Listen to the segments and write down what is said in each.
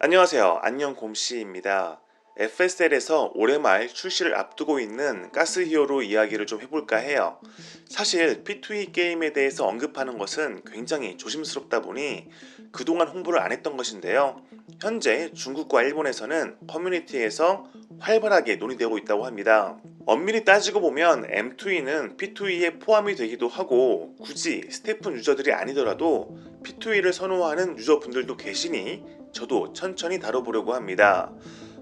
안녕하세요. 안녕 곰씨입니다. FSL에서 올해 말 출시를 앞두고 있는 가스 히어로 이야기를 좀 해볼까 해요. 사실 P2E 게임에 대해서 언급하는 것은 굉장히 조심스럽다 보니 그동안 홍보를 안 했던 것인데요. 현재 중국과 일본에서는 커뮤니티에서 활발하게 논의되고 있다고 합니다. 엄밀히 따지고 보면 M2E는 P2E에 포함이 되기도 하고 굳이 스테픈 유저들이 아니더라도 P2E를 선호하는 유저분들도 계시니 저도 천천히 다뤄보려고 합니다.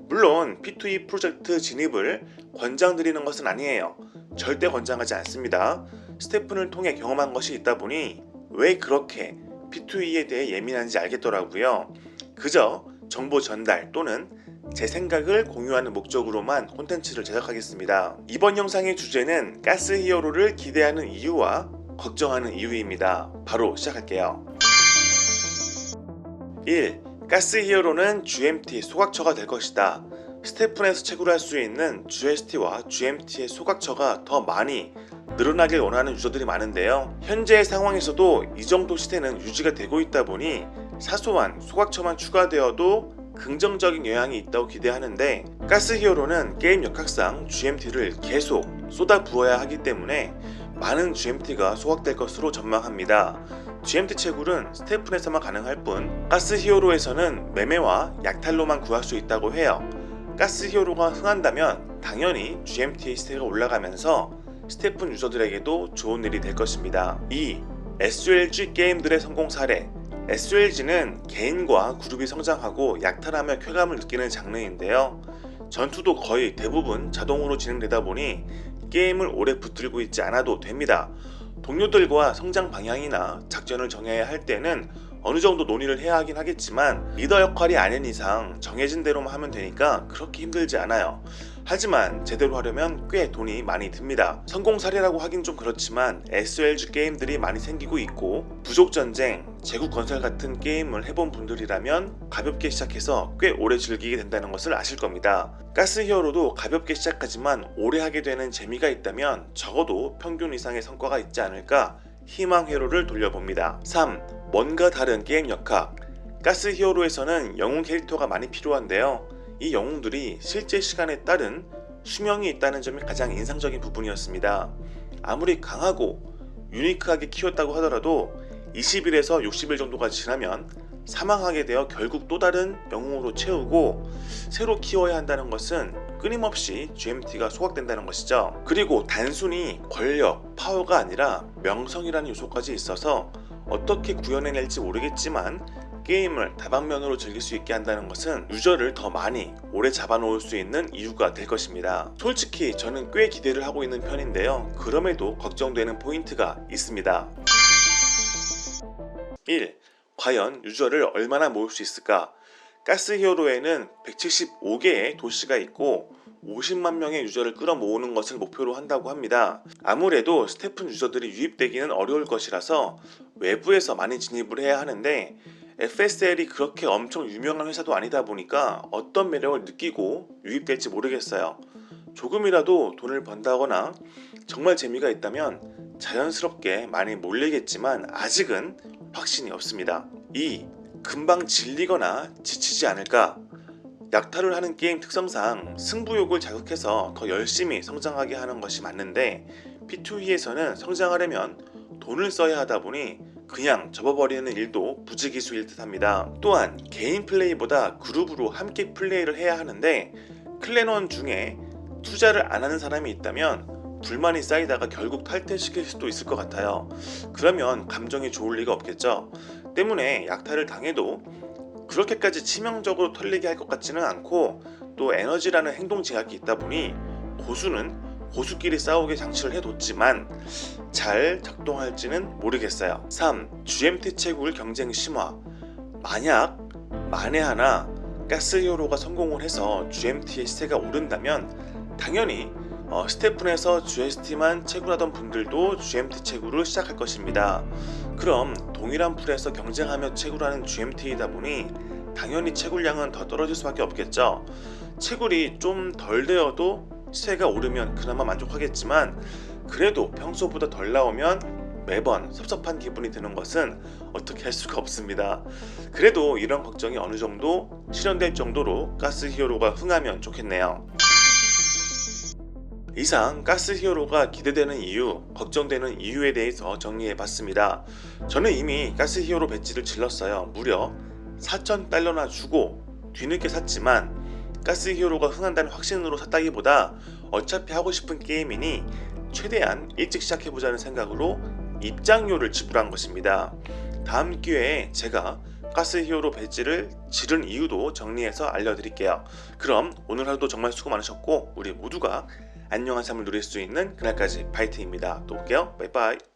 물론 P2E 프로젝트 진입을 권장드리는 것은 아니에요. 절대 권장하지 않습니다. 스태픈을 통해 경험한 것이 있다 보니 왜 그렇게 P2E에 대해 예민한지 알겠더라고요. 그저 정보 전달 또는 제 생각을 공유하는 목적으로만 콘텐츠를 제작하겠습니다. 이번 영상의 주제는 가스 히어로를 기대하는 이유와 걱정하는 이유입니다. 바로 시작할게요. 1. 가스 히어로는 GMT 소각처가 될 것이다. 스태픈에서 채굴할 수 있는 GST와 GMT의 소각처가 더 많이 늘어나길 원하는 유저들이 많은데요. 현재의 상황에서도 이 정도 시대는 유지가 되고 있다 보니 사소한 소각처만 추가되어도 긍정적인 영향이 있다고 기대하는데, 가스 히어로는 게임 역학상 GMT를 계속 쏟아 부어야 하기 때문에 많은 GMT가 소각될 것으로 전망합니다. GMT 채굴은 스태픈에서만 가능할 뿐 가스 히어로에서는 매매와 약탈로만 구할 수 있다고 해요. 가스 히어로가 흥한다면 당연히 GMT의 시세가 올라가면서 스태픈 유저들에게도 좋은 일이 될 것입니다. 2. SLG 게임들의 성공 사례. SLG는 개인과 그룹이 성장하고 약탈하며 쾌감을 느끼는 장르인데요. 전투도 거의 대부분 자동으로 진행되다 보니 게임을 오래 붙들고 있지 않아도 됩니다. 동료들과 성장 방향이나 작전을 정해야 할 때는 어느 정도 논의를 해야 하긴 하겠지만 리더 역할이 아닌 이상 정해진 대로만 하면 되니까 그렇게 힘들지 않아요. 하지만 제대로 하려면 꽤 돈이 많이 듭니다. 성공 사례라고 하긴 좀 그렇지만 SLG 게임들이 많이 생기고 있고 부족전쟁, 제국건설 같은 게임을 해본 분들이라면 가볍게 시작해서 꽤 오래 즐기게 된다는 것을 아실 겁니다. 가스 히어로도 가볍게 시작하지만 오래 하게 되는 재미가 있다면 적어도 평균 이상의 성과가 있지 않을까 희망 회로를 돌려봅니다. 3. 뭔가 다른 게임 역학. 가스 히어로에서는 영웅 캐릭터가 많이 필요한데요. 이 영웅들이 실제 시간에 따른 수명이 있다는 점이 가장 인상적인 부분이었습니다. 아무리 강하고 유니크하게 키웠다고 하더라도 20일에서 60일 정도가 지나면 사망하게 되어 결국 또 다른 영웅으로 채우고 새로 키워야 한다는 것은 끊임없이 GMT가 소각된다는 것이죠. 그리고 단순히 권력, 파워가 아니라 명성이라는 요소까지 있어서 어떻게 구현해낼지 모르겠지만 게임을 다방면으로 즐길 수 있게 한다는 것은 유저를 더 많이 오래 잡아놓을 수 있는 이유가 될 것입니다. 솔직히 저는 꽤 기대를 하고 있는 편인데요. 그럼에도 걱정되는 포인트가 있습니다. 1. 과연 유저를 얼마나 모을 수 있을까? 가스 히어로에는 175개의 도시가 있고 50만 명의 유저를 끌어모으는 것을 목표로 한다고 합니다. 아무래도 스태픈 유저들이 유입되기는 어려울 것이라서 외부에서 많이 진입을 해야 하는데 FSL이 그렇게 엄청 유명한 회사도 아니다 보니까 어떤 매력을 느끼고 유입될지 모르겠어요. 조금이라도 돈을 번다거나 정말 재미가 있다면 자연스럽게 많이 몰리겠지만 아직은 확신이 없습니다. 2. 금방 질리거나 지치지 않을까? 약탈을 하는 게임 특성상 승부욕을 자극해서 더 열심히 성장하게 하는 것이 맞는데 P2E에서는 성장하려면 돈을 써야 하다 보니 그냥 접어버리는 일도 부지기수일 듯합니다. 또한 개인 플레이보다 그룹으로 함께 플레이를 해야 하는데 클랜원 중에 투자를 안 하는 사람이 있다면 불만이 쌓이다가 결국 탈퇴시킬 수도 있을 것 같아요. 그러면 감정이 좋을 리가 없겠죠. 때문에 약탈을 당해도 그렇게까지 치명적으로 털리게 할 것 같지는 않고 또 에너지라는 행동 제약이 있다 보니 고수는 고수끼리 싸우게 장치를 해뒀지만 잘 작동할지는 모르겠어요. 3. GMT 채굴 경쟁 심화. 만약 만에 하나 가스 히어로가 성공을 해서 GMT의 시세가 오른다면 당연히 스태픈에서 GST만 채굴하던 분들도 GMT 채굴을 시작할 것입니다. 그럼 동일한 풀에서 경쟁하며 채굴하는 GMT이다 보니 당연히 채굴량은 더 떨어질 수밖에 없겠죠. 채굴이 좀 덜 되어도 시세가 오르면 그나마 만족하겠지만 그래도 평소보다 덜 나오면 매번 섭섭한 기분이 드는 것은 어떻게 할 수가 없습니다. 그래도 이런 걱정이 어느 정도 실현될 정도로 가스 히어로가 흥하면 좋겠네요. 이상 가스 히어로가 기대되는 이유, 걱정되는 이유에 대해서 정리해봤습니다. 저는 이미 가스 히어로 배지를 질렀어요. 무려 4,000달러나 주고 뒤늦게 샀지만 가스 히어로가 흥한다는 확신으로 샀다기보다 어차피 하고 싶은 게임이니 최대한 일찍 시작해보자는 생각으로 입장료를 지불한 것입니다. 다음 기회에 제가 가스 히어로 배지를 지른 이유도 정리해서 알려드릴게요. 그럼 오늘 하루도 정말 수고 많으셨고 우리 모두가 안녕한 삶을 누릴 수 있는 그날까지 파이팅입니다. 또 올게요. 바이바이.